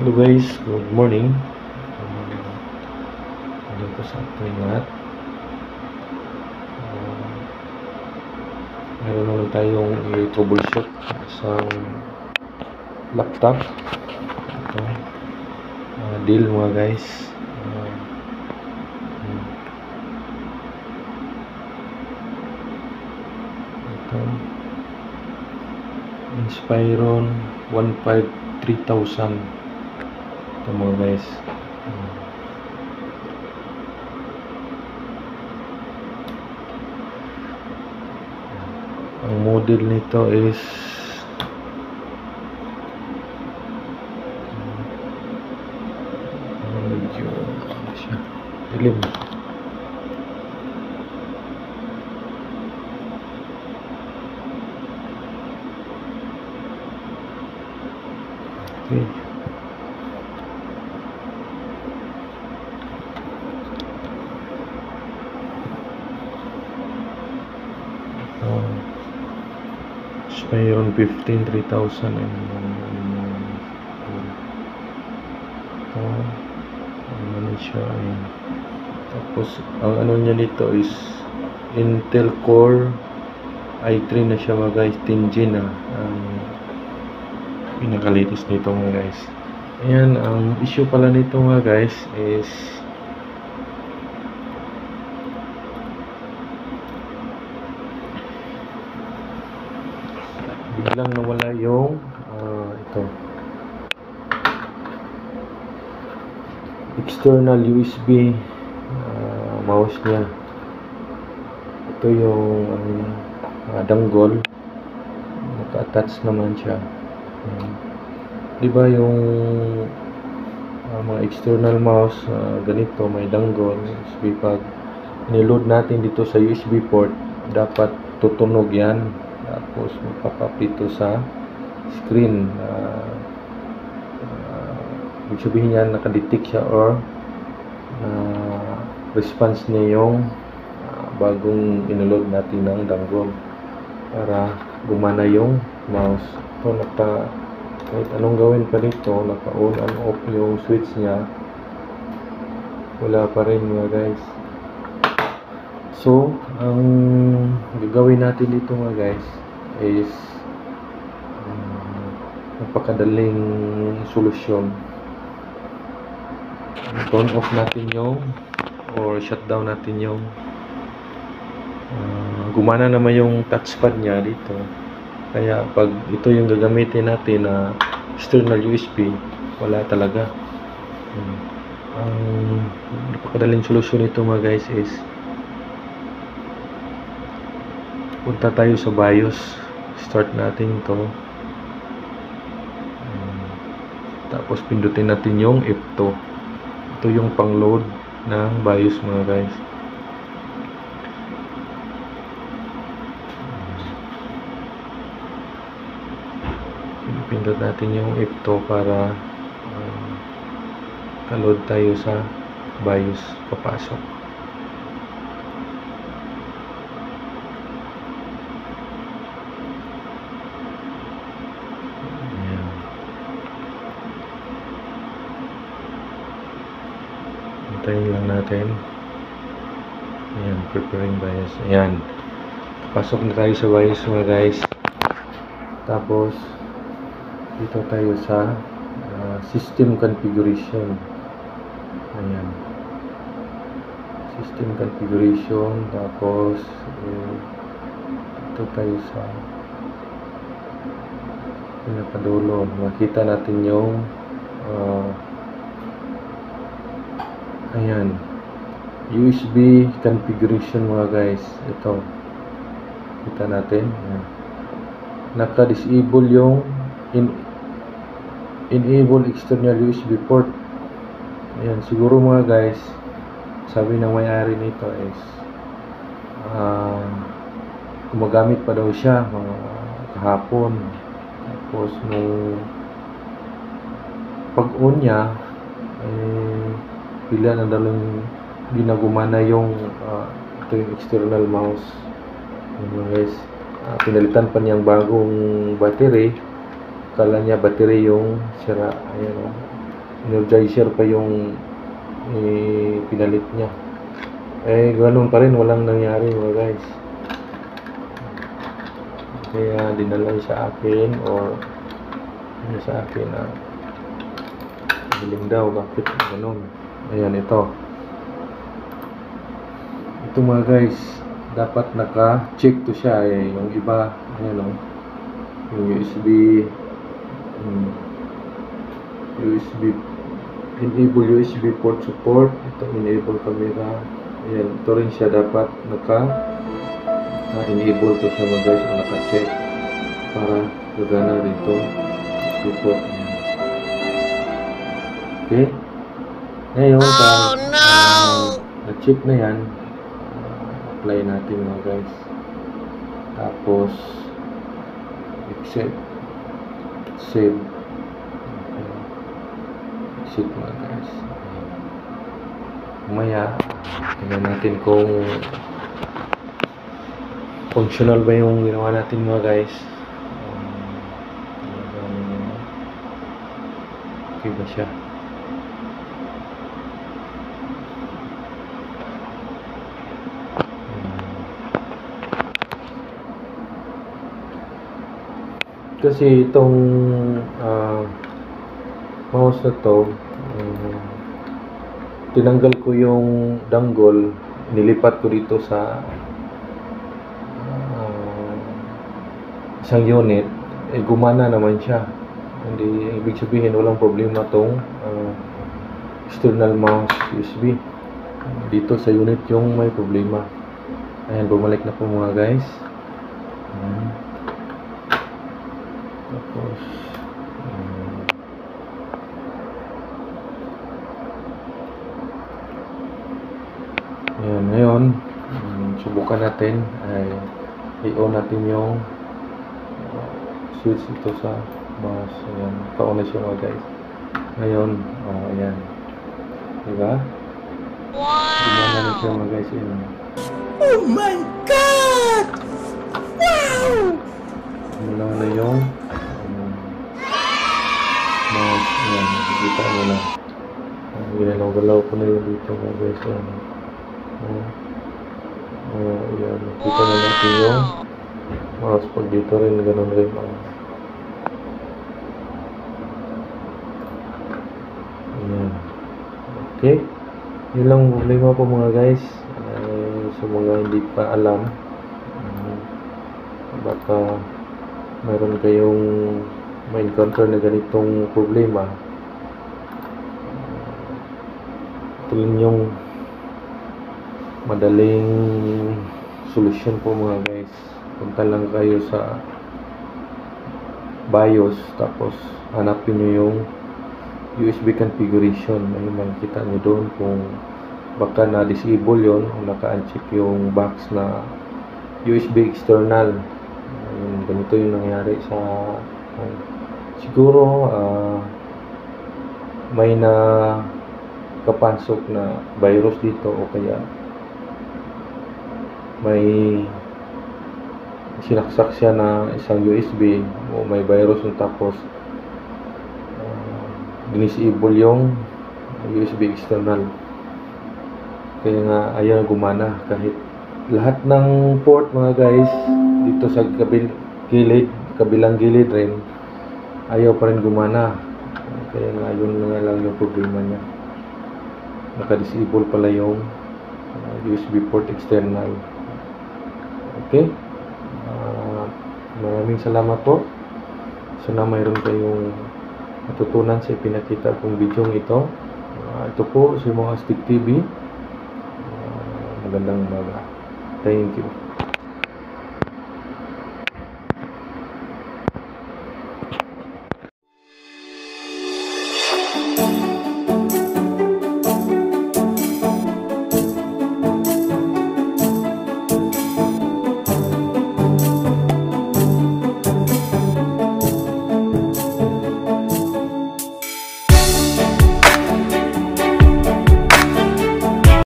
Hello guys, good morning. Ano po sa ating lahat. Meron naman tayong i-troubleshoot sa laptop. Ito. Deal mga guys. Ito. Inspiron 153,000. Ito mga guys. Ang model nito is medyo siya dilim. Okay. Mayroon 3,000 and ano siya ay tapos ang ano niya nito is Intel Core i3 na siya mga guys, 10G na ang pinaka-latest nito mga guys. Ayan, ang issue pala nito mga guys is biglang nawala yung ito external USB mouse niya. Ito yung danggol, naka-attach naman siya. Diba yung mga external mouse ganito may danggol USB, pag niload natin dito sa USB port dapat tutunog yan, tapos magpapap dito sa screen. Ibig sabihin yan nakadetect siya or response niya yung bagong inload natin ng danggol para gumana yung mouse. Ito kahit anong gawin pa dito, naka on and off yung switch niya, wala pa rin mga guys. So ang gagawin natin dito mga guys is napakadaling solusyon. Turn off natin yung or shutdown natin yung gumana naman yung touchpad niya dito, kaya pag ito yung gagamitin natin na external USB, wala talaga. Ang napakadaling solusyon nito mga guys is punta tayo sa BIOS, start natin to, tapos pindutin natin yung F2. Ito yung pang load ng BIOS mga guys. Pindot natin yung F2 para ka-load tayo sa BIOS, papasok. Hintayin lang natin. Ayan, preparing BIOS. Ayan, pasok na tayo sa BIOS mga guys. Tapos dito tayo sa system configuration. Ayan, system configuration. Tapos dito tayo sa pinakadulo, makita natin yung ayan, USB configuration mga guys. Ito, kita natin. Ayan. Naka-disable yung enable external USB port. Ayan, siguro mga guys, sabi ng may-ari nito is gumagamit pa daw siya mga kahapon. Tapos nung pag-on niya pila na dalang ginagumana yung ito yung external mouse. Ayan guys, pinalitan pa niyang bagong battery. Kala niya battery yung sira. Ayan o, energizer pa yung pinalit niya. Ganun pa rin, walang nangyari mga guys. Kaya dinala sa akin or sa akin na biling daw, bakit ganun. Ayan, ito mga guys, dapat naka-check to siya yung iba, ayan yung USB enable USB port support, ito enable camera, ayan, ito rin siya dapat enable to siya mga guys, o naka-check para gagana dito support. Okay, ngayon na-check na yan, apply natin mga guys, tapos accept, save, exit mga guys. Mamaya tingnan natin kung functional ba yung ginawa natin mga guys. Okay ba siya? Kasi itong mouse na to, tinanggal ko yung dangle, nilipat ko dito sa isang unit, gumana naman siya. Hindi, ibig sabihin walang problema tong external mouse USB. Dito sa unit yung may problema. Ayan, bumalik na po mga guys. Tapos ayan, ngayon subukan natin ay i-on natin yung switch ito sa mouse. Ayan, pa-on na siya mga guys. Ngayon, ayan, diba? Gumana na siya mga guys. Ayan. Oh my God! Wow! Gumana na yung mouse. Ayan, nakikita nyo na. Ginalaw-galaw ko na yun dito mga guys. Ayan. Ayan, nakita na natin yung mouse. Pag dito rin, ganun rin. Ayan. Okay. Yun lang problema po mga guys. Sa mga hindi pa alam, baka mayroon kayong ma-encounter na ganitong problema, ito yung madaling solusyon po mga guys. Punta lang kayo sa BIOS, tapos hanapin nyo yung USB configuration. May makikita nyo doon kung baka na-disable yon o naka-uncheck yung box na USB external. Ganito yung nangyari sa siguro may na kapansok na virus dito, o kaya may sinaksak siya na isang USB o may virus na, tapos dinisable yung USB external, kaya nga ayaw gumana. Kahit lahat ng port mga guys dito sa kabilang gilid rin, ayaw pa rin gumana. Kaya nga yun na lang yung problema niya, naka-disable pala yung USB port external. Okay, maraming salamat po. Sana mayroon kayong matutunan sa ipinakita kong video ito. Ito po si Mohastic TV. Magandang umaga. Thank you.